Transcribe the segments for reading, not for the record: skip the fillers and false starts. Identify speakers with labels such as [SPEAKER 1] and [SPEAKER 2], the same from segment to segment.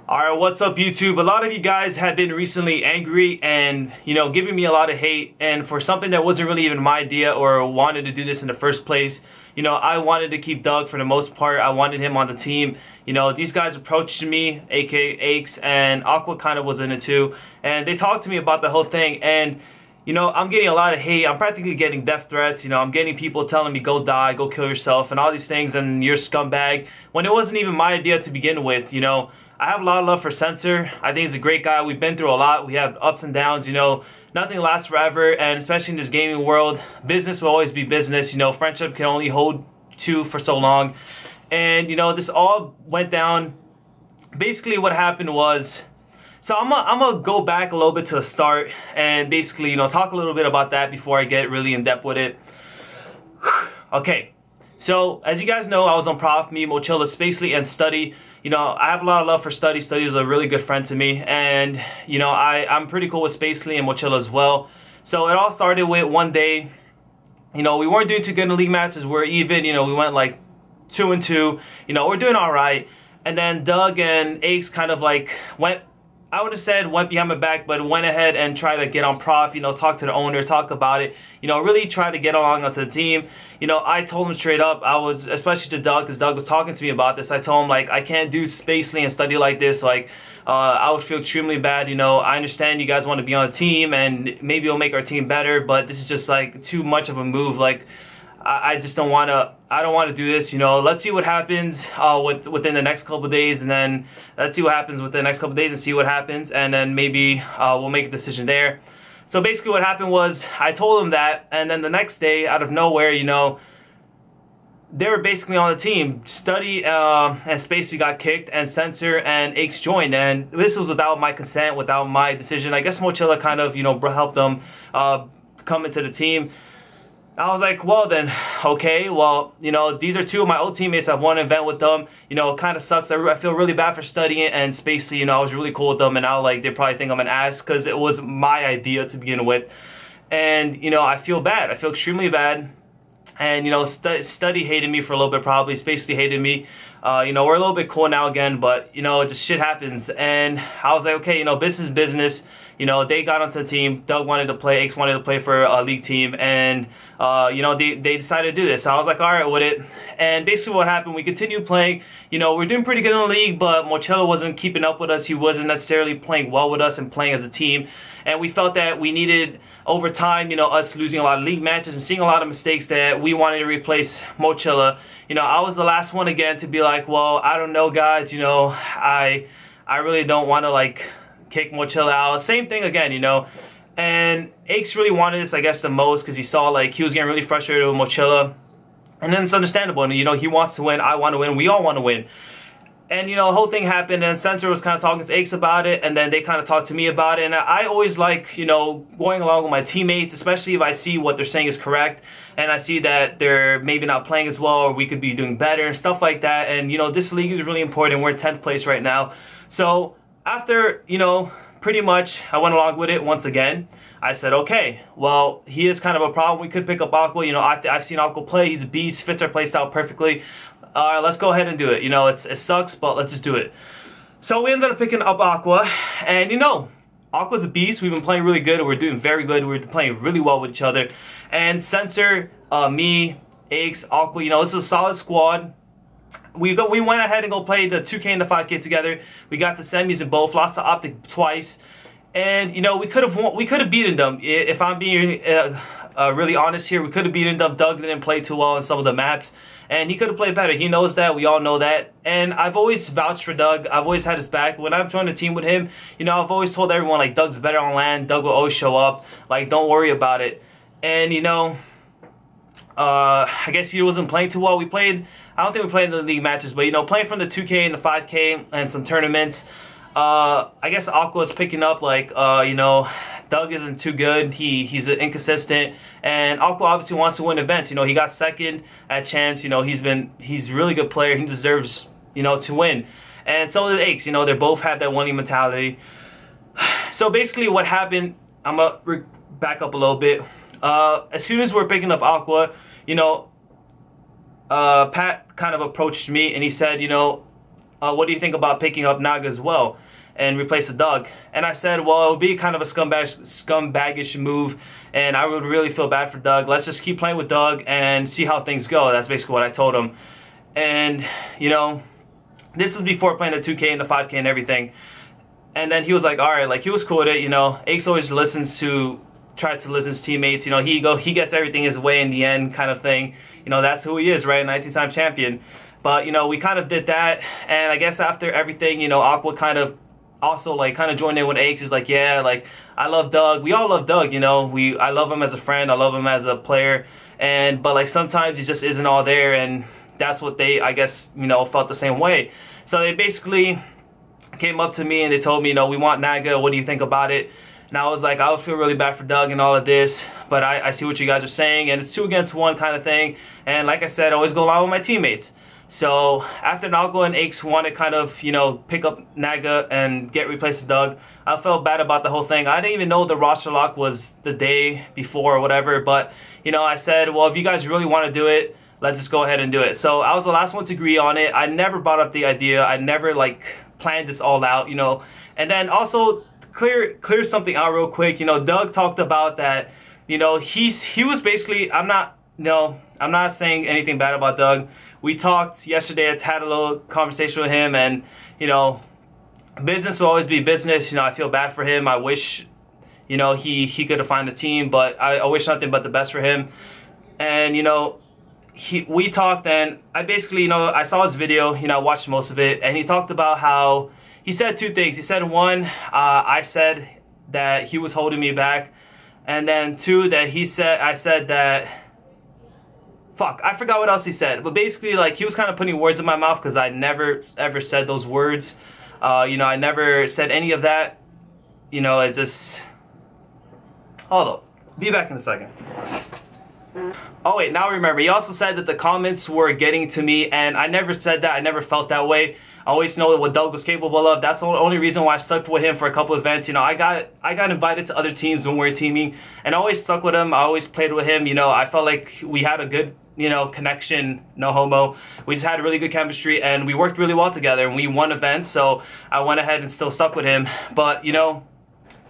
[SPEAKER 1] Alright, what's up YouTube? A lot of you guys have been recently angry and, giving me a lot of hate, and for something that wasn't really even my idea or wanted to do this in the first place. I wanted to keep Doug for the most part. I wanted him on the team. These guys approached me, aka Aches, and Aqua kind of was in it too, and they talked to me about the whole thing, and I'm getting a lot of hate. I'm practically getting death threats. I'm getting people telling me go die, go kill yourself, and all these things, and you're a scumbag, when it wasn't even my idea to begin with. I have a lot of love for Censor. I think he's a great guy. We've been through a lot. We have ups and downs. Nothing lasts forever, and especially in this gaming world, business will always be business. Friendship can only hold two for so long. And this all went down. Basically what happened was, so I'm gonna go back a little bit to the start and basically talk a little bit about that before I get really in depth with it. Okay, so as you guys know, I was on Prof, me, Mochilla, Spacely, and Study. I have a lot of love for Study. Study is a really good friend to me, and I'm pretty cool with Spacely and Mochilla as well. So it all started with one day, we weren't doing too good in the league matches. We're even, we went like 2-2, we're doing all right. And then Doug and Aches kind of like went, I would have said went behind my back, but went ahead and tried to get on Prof, talk to the owner, talk about it, really try to get along onto the team. I told him straight up, especially to Doug, because Doug was talking to me about this, I told him, like, I can't do Spacely and Study like this, like, I would feel extremely bad. I understand you guys want to be on a team, and maybe it'll make our team better, but this is just, like, too much of a move. Like, I just don't want to, I don't want to do this. Let's see what happens within the next couple of days, and then let's see what happens within the next couple of days and see what happens, and then maybe we'll make a decision there. So basically what happened was, I told him that, and then the next day, out of nowhere, they were basically on the team. Study and Spacey got kicked, and Censor and Aches joined, and this was without my consent, without my decision. I guess Mochilla kind of, helped them come into the team. I was like, well then, okay, well, these are two of my old teammates. I've won an event with them. It kind of sucks. I feel really bad for Studying and Spacey. I was really cool with them, and now, like, they probably think I'm an ass because it was my idea to begin with. And, I feel bad. I feel extremely bad. And, Study hated me for a little bit probably. Spacey hated me. We're a little bit cool now again, but, just shit happens. And I was like, okay, business is business. They got onto the team. Doug wanted to play. Aches wanted to play for a league team. And, they decided to do this. So I was like, all right with it. And basically what happened, we continued playing. We're doing pretty good in the league, but Mochilla wasn't keeping up with us. He wasn't necessarily playing well with us and playing as a team. And we felt that we needed, over time, us losing a lot of league matches and seeing a lot of mistakes, that we wanted to replace Mochilla. I was the last one again to be like, well, I don't know, guys. I really don't want to, like, kick Mochilla out. Same thing again, and Aches really wanted this, I guess, the most, because he saw, like, he was getting really frustrated with Mochilla, and then it's understandable. And he wants to win, I want to win, we all want to win. And the whole thing happened, and Censor was kind of talking to Aches about it, and then they kind of talked to me about it. And I always like, going along with my teammates, especially if I see what they're saying is correct, and I see that they're maybe not playing as well, or we could be doing better, and stuff like that. And this league is really important. We're in 10th place right now. So after, pretty much I went along with it once again. I said, okay, well, he is kind of a problem. We could pick up Aqua. I've seen Aqua play. He's a beast, fits our playstyle perfectly. Let's go ahead and do it. It sucks, but let's just do it. So we ended up picking up Aqua, and Aqua's a beast. We've been playing really good. We're doing very good. We're playing really well with each other. And Censor, me, Aches, Aqua, this is a solid squad. We went ahead and go play the 2K and the 5K together. We got to semis in both, lost to Optic twice, and we could have beaten them. If I'm being really honest here, we could have beaten them. Doug didn't play too well in some of the maps, and he could have played better. He knows that. We all know that. And I've always vouched for Doug. I've always had his back. When I've joined a team with him, I've always told everyone, like, Doug's better on LAN. Doug will always show up. Like, don't worry about it. And I guess he wasn't playing too well. We played, I don't think we played in the league matches, but playing from the 2K and the 5K and some tournaments, I guess Aqua's picking up, like, Doug isn't too good. He's inconsistent, and Aqua obviously wants to win events. He got second at Champs. He's a really good player. He deserves, to win. And so did Aches. They both have that winning mentality. So basically what happened, I'm gonna back up a little bit. As soon as we're picking up Aqua, Pat kind of approached me, and he said, what do you think about picking up Naga as well and replace Doug? And I said, well, it would be kind of a scumbagish move, and I would really feel bad for Doug. Let's just keep playing with Doug and see how things go. That's basically what I told him. And, you know, this was before playing the 2K and the 5K and everything. And then he was like, all right, like, he was cool with it, you know. Aches always tries to listen to his teammates, you know. He gets everything his way in the end, kind of thing. You know, that's who he is, right? 19-time champion. But, you know, we kind of did that, and I guess after everything, you know, Aqua kind of also, like, kind of joined in with Aches. He's like, yeah, like, I love Doug. We all love Doug, you know. I love him as a friend. I love him as a player. But, like, sometimes he just isn't all there, and that's what they, I guess, you know, felt the same way. So they basically came up to me and they told me, you know, we want Naga. What do you think about it? And I was like, I would feel really bad for Doug and all of this, but I see what you guys are saying, and it's 2 against 1 kind of thing. And like I said, I always go along with my teammates. So after Naga and Aches wanted to kind of, you know, pick up Naga and get replaced with Doug, I felt bad about the whole thing. I didn't even know the roster lock was the day before or whatever, but, you know, I said, well, if you guys really want to do it, let's just go ahead and do it. So I was the last one to agree on it. I never brought up the idea. I never, like, planned this all out, you know. And then also clear something out real quick. You know, Doug talked about that, you know, he was basically, I'm not saying anything bad about Doug. We talked yesterday. I had a little conversation with him, and, you know, business will always be business. You know, I feel bad for him. I wish, you know, he could have found a team, but I wish nothing but the best for him. And, you know, we talked, and I basically, you know, I saw his video, you know, I watched most of it, and he talked about how, he said 2 things. He said, 1, I said that he was holding me back, and then 2, that I said that, fuck, I forgot what else he said, but basically, like, he was kind of putting words in my mouth, because I never ever said those words. You know, I never said any of that. You know, it just, hold up, be back in a second. Oh wait, now I remember. He also said that the comments were getting to me, and I never said that. I never felt that way. I always know what Doug was capable of. That's the only reason why I stuck with him for a couple of events. You know, I got invited to other teams when we were teaming, and I always stuck with him. I always played with him. You know, I felt like we had a good, you know, connection. No homo. We just had really good chemistry, and we worked really well together, and we won events. So I went ahead and still stuck with him. But, you know,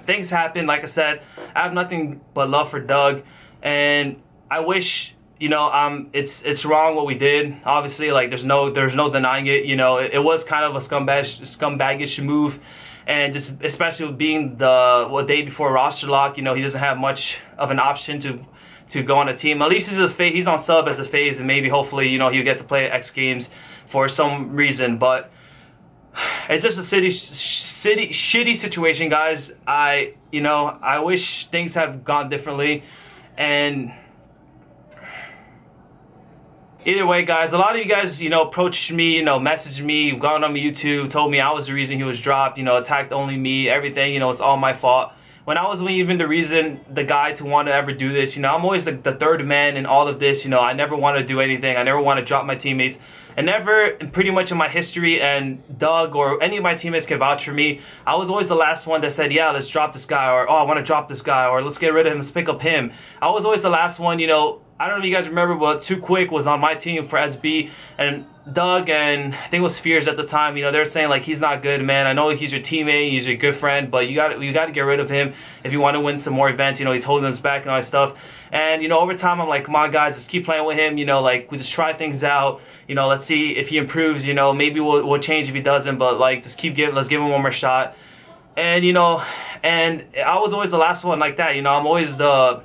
[SPEAKER 1] things happen. Like I said, I have nothing but love for Doug, and I wish, you know, it's wrong what we did. Obviously, like, there's no denying it. You know, it was kind of a scumbagish move, and just especially with being the day before roster lock. You know, he doesn't have much of an option to go on a team. At least he's on sub as a phase, and maybe hopefully, you know, he'll get to play X Games for some reason. But it's just a shitty situation, guys. You know, I wish things have gone differently, and either way, guys, a lot of you guys, you know, approached me, you know, messaged me, gone on my YouTube, told me I was the reason he was dropped, you know, attacked only me, everything, you know, it's all my fault. When I wasn't even the guy to want to ever do this, you know, I'm always the third man in all of this, you know, I never want to do anything, I never want to drop my teammates, and never, pretty much in my history, and Doug or any of my teammates can vouch for me, I was always the last one that said, yeah, let's drop this guy, or, oh, I want to drop this guy, or let's get rid of him, let's pick up him. I was always the last one, you know. I don't know if you guys remember, but Too Quick was on my team for SB, and Doug and I think it was Fears at the time, you know, they were saying, like, he's not good, man. I know he's your teammate, he's your good friend, but you got to get rid of him if you want to win some more events. You know, he's holding us back and all that stuff. And, you know, over time, I'm like, come on, guys, just keep playing with him. You know, like, we just try things out. You know, let's see if he improves. You know, maybe we'll change if he doesn't, but, like, just let's give him one more shot. And, you know, and I was always the last one like that. You know, I'm always the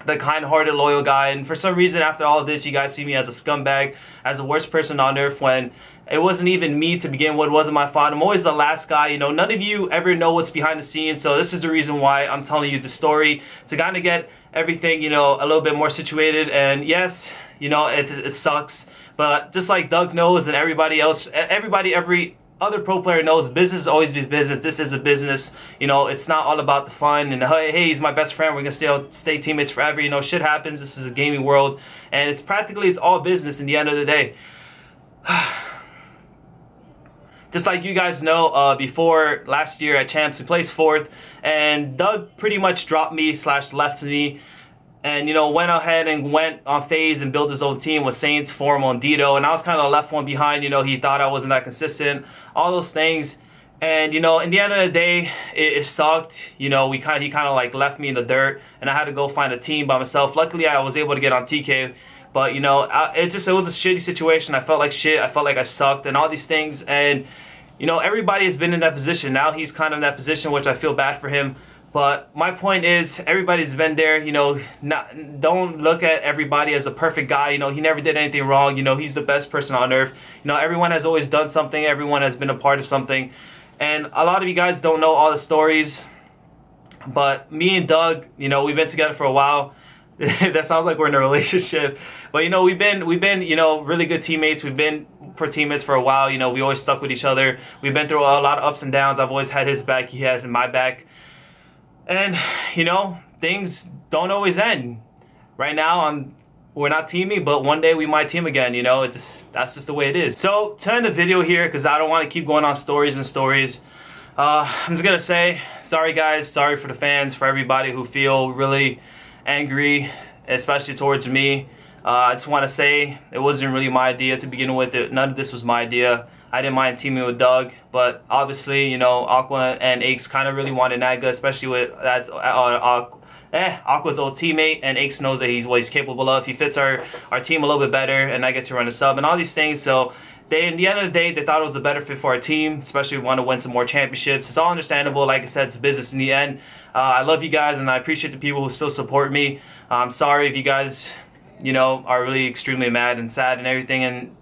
[SPEAKER 1] kind-hearted, loyal guy, and for some reason, after all of this, you guys see me as a scumbag, as the worst person on earth, when it wasn't even me to begin with. It wasn't my fault. I'm always the last guy. You know, none of you ever know what's behind the scenes, so this is the reason why I'm telling you the story, to kind of get everything, you know, a little bit more situated. And yes, you know, it sucks, but just like Doug knows, and everybody else, every other pro player knows, business always be business. This is a business. You know, it's not all about the fun and hey, he's my best friend, we're gonna stay teammates forever. You know, shit happens. This is a gaming world, and it's all business in the end of the day. Just like you guys know, before last year at Champs, we placed 4th, and Doug pretty much dropped me / left me. and, you know, went ahead and went on FaZe and built his own team with Saints, Formal, and Dito, and I was kind of left one behind. You know, he thought I wasn't that consistent, all those things. And, you know, in the end of the day, it sucked. You know, he kind of like left me in the dirt, and I had to go find a team by myself. Luckily, I was able to get on TK, but, you know, it was a shitty situation. I felt like shit. I felt like I sucked and all these things. And, you know, everybody has been in that position. Now he's kind of in that position, which I feel bad for him. But my point is, everybody's been there. You know, don't look at everybody as a perfect guy. You know, he never did anything wrong. You know, he's the best person on earth. You know, everyone has always done something. Everyone has been a part of something. And a lot of you guys don't know all the stories. But me and Doug, you know, we've been together for a while. That sounds like we're in a relationship. But, you know, we've been, you know, really good teammates. We've been teammates for a while. You know, we always stuck with each other. We've been through a lot of ups and downs. I've always had his back. He had my back. And, you know, things don't always end. Right now, we're not teaming, but one day we might team again, you know. That's just the way it is. So, to end the video here, because I don't want to keep going on stories and stories, I'm just going to say, sorry guys, sorry for the fans, for everybody who feel really angry, especially towards me. I just want to say, it wasn't really my idea to begin with. None of this was my idea. I didn't mind teaming with Doug, but obviously, you know, Aqua and Aches kind of really wanted Naga, especially with that's Aqua's old teammate, and Aches knows that he's what he's capable of. He fits our team a little bit better, and I get to run a sub and all these things. So in the end of the day, they thought it was a better fit for our team, especially if we want to win some more championships. It's all understandable. Like I said, it's business in the end. I love you guys, and I appreciate the people who still support me. I'm sorry if you guys, you know, are really extremely mad and sad and everything, and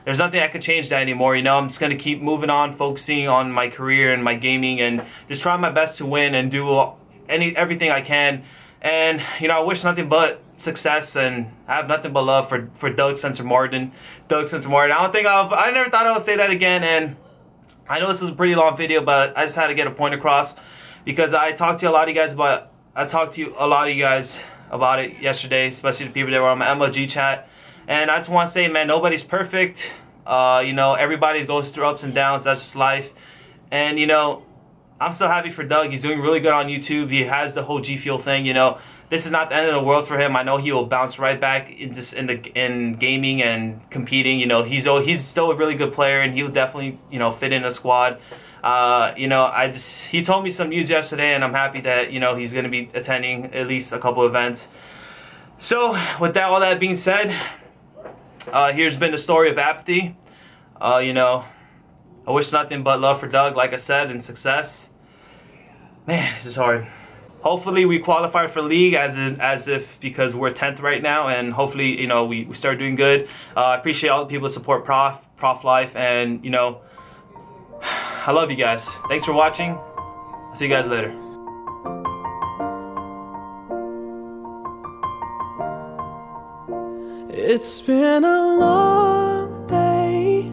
[SPEAKER 1] there's nothing I can change that anymore. You know, I'm just going to keep moving on, focusing on my career and my gaming, and just trying my best to win and do everything I can. And, you know, I wish nothing but success, and I have nothing but love for Doug Censor Martin. Doug Censor Martin. I never thought I would say that again, and I know this is a pretty long video, but I just had to get a point across, because I talked to a lot of you guys about it yesterday, especially the people that were on my MLG chat. And I just want to say, man, nobody's perfect. You know, everybody goes through ups and downs. That's just life. And, you know, I'm so happy for Doug. He's doing really good on YouTube. He has the whole G Fuel thing. You know, this is not the end of the world for him. I know he will bounce right back in gaming and competing. You know, he's still a really good player, and he'll definitely, you know, fit in a squad. You know, he told me some news yesterday, and I'm happy that, you know, he's going to be attending at least a couple events. So with that, all that being said, here's been the story of Apathy. You know, I wish nothing but love for Doug, like I said, and success. Man, this is hard. Hopefully we qualify for league as if because we're 10th right now, and hopefully, you know, we start doing good. I appreciate all the people that support Prof Life, and, you know, I love you guys. Thanks for watching. I'll see you guys later.
[SPEAKER 2] It's been a long day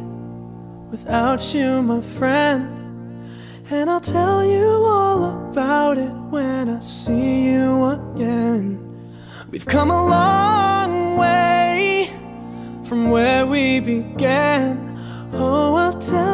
[SPEAKER 2] without you, my friend, and I'll tell you all about it when I see you again. We've come a long way from where we began. Oh, I'll tell